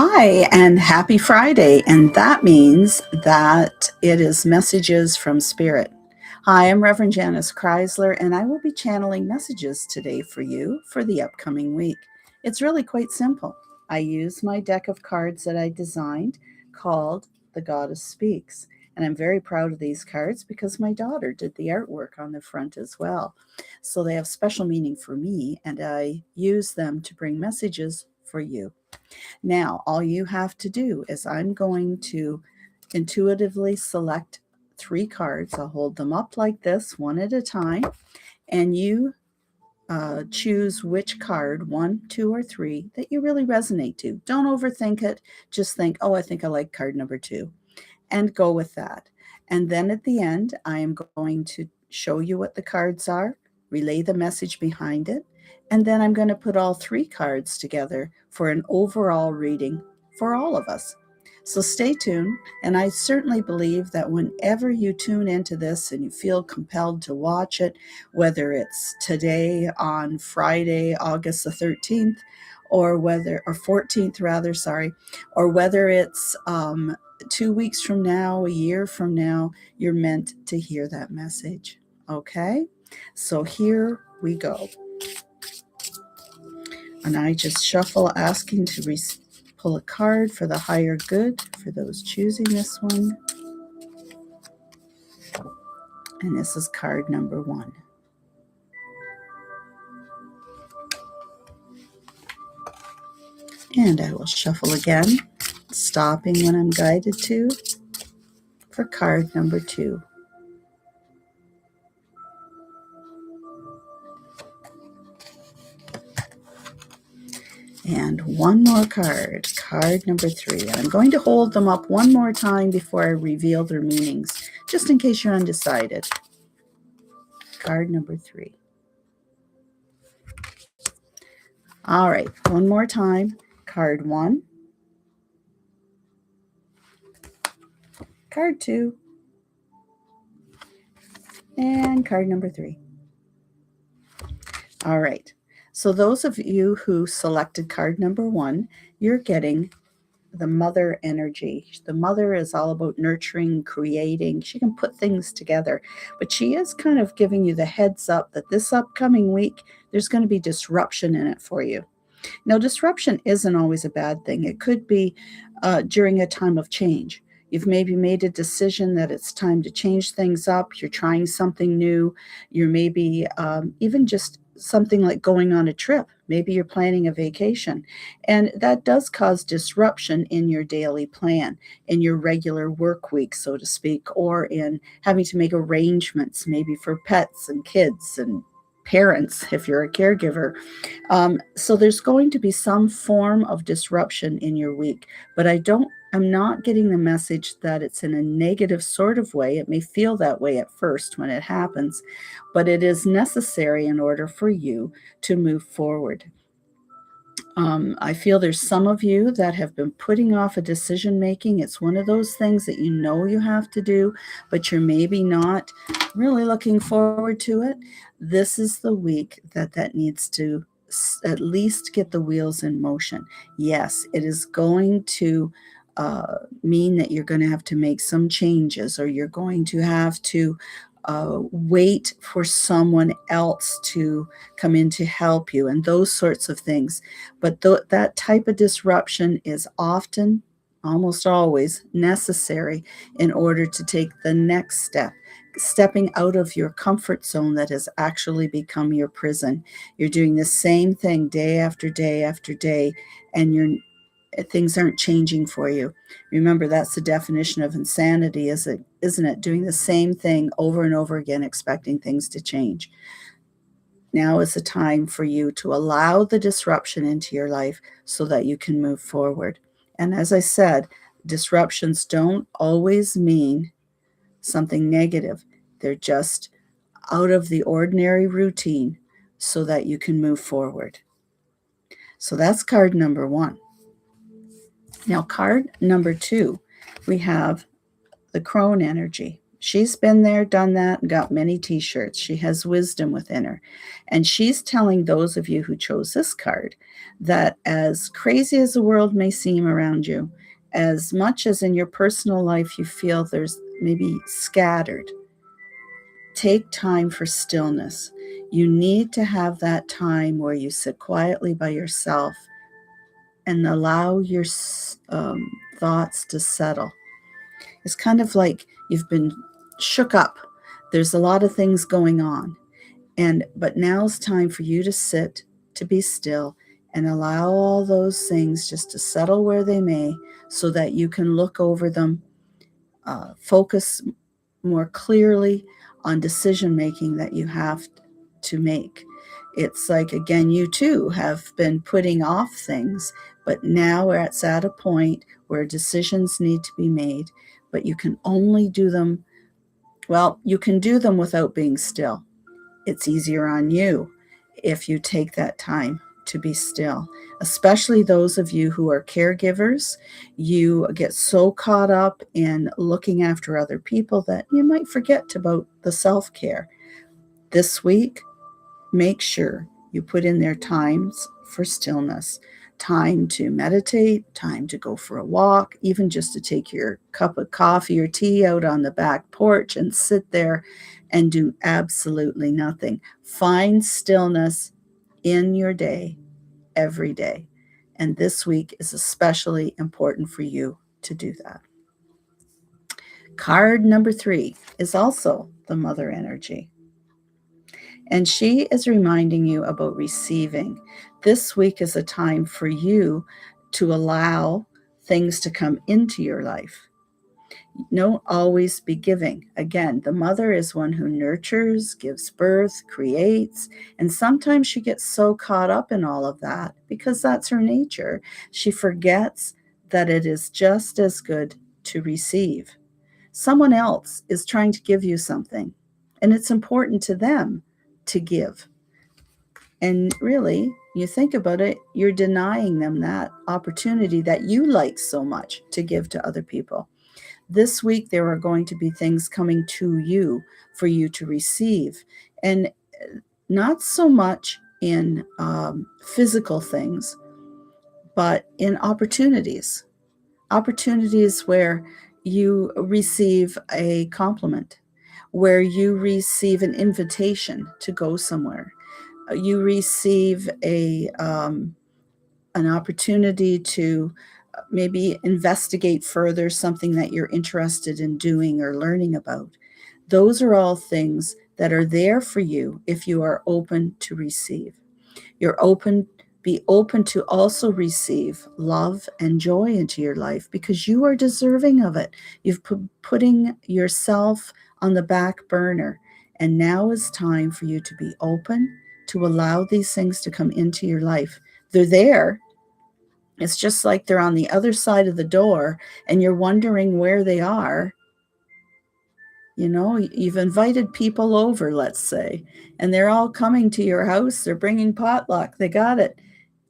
Hi, and happy Friday. And that means that it is messages from Spirit. Hi, I'm Reverend Janice Chrysler, and I will be channeling messages today for you for the upcoming week. It's really quite simple. I use my deck of cards that I designed called The Goddess Speaks. And I'm very proud of these cards because my daughter did the artwork on the front as well. So they have special meaning for me, and I use them to bring messages for you. Now, all you have to do is I'm going to intuitively select 3 cards. I'll hold them up like this, one at a time, and you choose which card, 1, 2, or 3, that you really resonate to. Don't overthink it. Just think, oh, I think I like card number 2, and go with that. And then at the end, I am going to show you what the cards are, relay the message behind it, and then I'm going to put all 3 cards together for an overall reading for all of us. So stay tuned, and I certainly believe that whenever you tune into this and you feel compelled to watch it, whether it's today on Friday, August the 13th, or 14th rather, sorry, or whether it's 2 weeks from now, a year from now, you're meant to hear that message. Okay? So here we go. And I just shuffle, asking to pull a card for the higher good for those choosing this one. And this is card number 1. And I will shuffle again, stopping when I'm guided to for card number 2. And one more card, card number 3. And I'm going to hold them up one more time before I reveal their meanings, just in case you're undecided. Card number 3. All right, one more time. Card 1. Card 2. And card number 3. All right. So those of you who selected card number 1, you're getting the mother energy. The mother is all about nurturing, creating. She can put things together, but she is kind of giving you the heads up that this upcoming week, there's going to be disruption in it for you. Now, disruption isn't always a bad thing. It could be during a time of change. You've maybe made a decision that it's time to change things up. You're trying something new. You're maybe even just something like going on a trip. Maybe you're planning a vacation. And that does cause disruption in your daily plan, in your regular work week, so to speak, or in having to make arrangements maybe for pets and kids and parents if you're a caregiver. So there's going to be some form of disruption in your week, but I'm not getting the message that it's in a negative sort of way. It may feel that way at first when it happens, but it is necessary in order for you to move forward. I feel there's some of you that have been putting off a decision making. It's one of those things that you know you have to do, but you're maybe not really looking forward to it. This is the week that needs to at least get the wheels in motion. Yes, it is going to mean that you're going to have to make some changes, or you're going to have to wait for someone else to come in to help you, and those sorts of things. But that type of disruption is often, almost always, necessary in order to take the next step. Stepping out of your comfort zone that has actually become your prison. You're doing the same thing day after day after day, and things aren't changing for you. Remember, that's the definition of insanity, isn't it? Doing the same thing over and over again, expecting things to change. Now is the time for you to allow the disruption into your life so that you can move forward. And as I said, disruptions don't always mean something negative. They're just out of the ordinary routine so that you can move forward. So that's card number 1. Now, card number 2, we have the crone energy. She's been there, done that, and got many t-shirts. She has wisdom within her. And she's telling those of you who chose this card that as crazy as the world may seem around you, as much as in your personal life you feel there's maybe scattered, take time for stillness. You need to have that time where you sit quietly by yourself and allow your thoughts to settle. It's kind of like you've been shook up. There's a lot of things going on. But now's time for you to sit, to be still, and allow all those things just to settle where they may so that you can look over them, focus more clearly on decision making that you have to make. It's like, again, you too have been putting off things, but now it's at a point where decisions need to be made, but you can only do them, well, you can do them without being still. It's easier on you if you take that time to be still, especially those of you who are caregivers. You get so caught up in looking after other people that you might forget about the self-care. This week, make sure you put in there times for stillness, time to meditate, time to go for a walk, even just to take your cup of coffee or tea out on the back porch and sit there and do absolutely nothing. Find stillness in your day, every day. And this week is especially important for you to do that. Card number 3 is also the mother energy. And she is reminding you about receiving. This week is a time for you to allow things to come into your life. Don't always be giving. Again, the mother is one who nurtures, gives birth, creates, and sometimes she gets so caught up in all of that because that's her nature. She forgets that it is just as good to receive. Someone else is trying to give you something, and it's important to them to give. And really, you think about it, you're denying them that opportunity that you like so much to give to other people. This week, there are going to be things coming to you for you to receive. And not so much in physical things, but in opportunities. Opportunities where you receive a compliment, where you receive an invitation to go somewhere. You receive an opportunity to maybe investigate further something that you're interested in doing or learning about. Those are all things that are there for you if you are open to receive. Be open to also receive love and joy into your life because you are deserving of it. You've putting yourself on the back burner, and now is time for you to be open to allow these things to come into your life. They're there. It's just like they're on the other side of the door and you're wondering where they are. You know, you've invited people over, let's say, and they're all coming to your house. They're bringing potluck. They got it.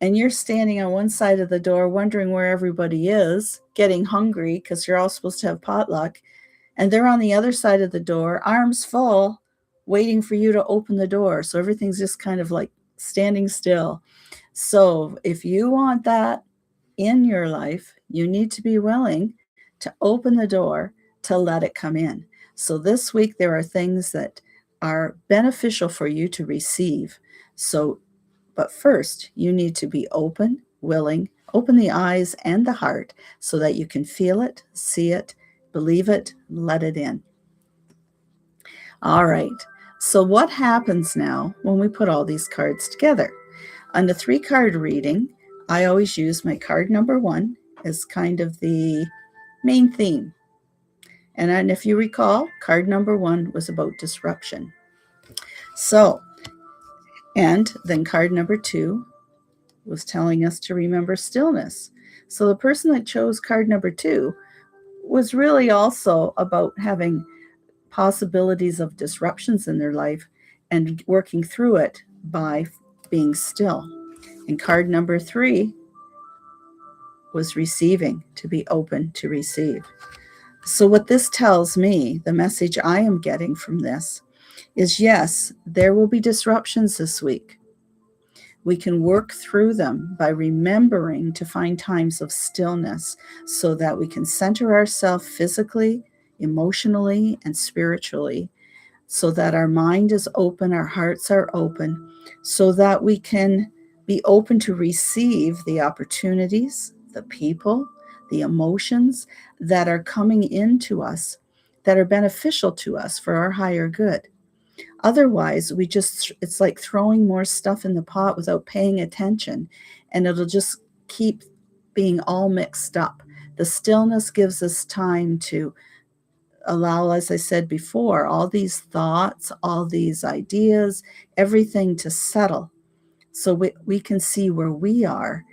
And you're standing on one side of the door wondering where everybody is, getting hungry because you're all supposed to have potluck. And they're on the other side of the door, arms full, waiting for you to open the door. So everything's just kind of like standing still. So if you want that in your life, you need to be willing to open the door to let it come in. So this week, there are things that are beneficial for you to receive. But first, you need to be open, willing, open the eyes and the heart so that you can feel it, see it, believe it, let it in. All right. So what happens now when we put all these cards together? On the 3-card reading, I always use my card number 1 as kind of the main theme. And if you recall, card number 1 was about disruption. And then card number 2 was telling us to remember stillness. So the person that chose card number 2 was really also about having possibilities of disruptions in their life and working through it by being still. And card number 3 was receiving, to be open to receive. So, what this tells me, the message I am getting from this is yes, there will be disruptions this week. We can work through them by remembering to find times of stillness so that we can center ourselves physically, emotionally, and spiritually, so that our mind is open, our hearts are open, so that we can be open to receive the opportunities, the people, the emotions that are coming into us that are beneficial to us for our higher good. Otherwise, it's like throwing more stuff in the pot without paying attention, and it'll just keep being all mixed up. The stillness gives us time to allow, as I said before, all these thoughts, all these ideas, everything to settle so we can see where we are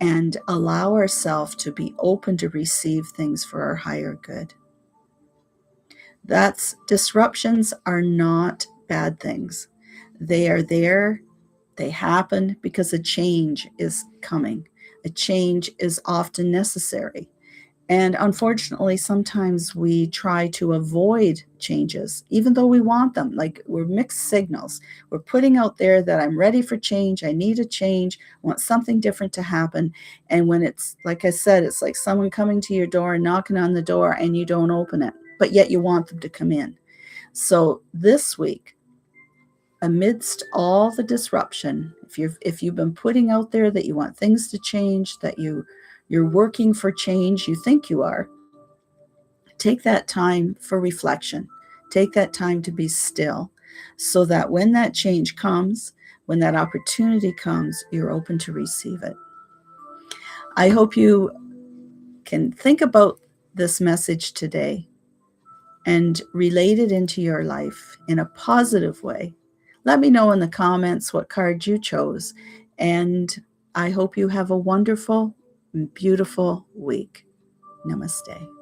and allow ourselves to be open to receive things for our higher good. Disruptions are not bad things. They are there, they happen because a change is coming. A change is often necessary. And unfortunately, sometimes we try to avoid changes, even though we want them. Like, we're mixed signals. We're putting out there that I'm ready for change. I need a change. I want something different to happen. And when it's, like I said, it's like someone coming to your door and knocking on the door and you don't open it, but yet you want them to come in. So this week, amidst all the disruption, if you've been putting out there that you want things to change, that you're working for change, you think you are, take that time for reflection. Take that time to be still so that when that change comes, when that opportunity comes, you're open to receive it. I hope you can think about this message today and relate it into your life in a positive way. Let me know in the comments what card you chose, and I hope you have a wonderful and beautiful week. Namaste.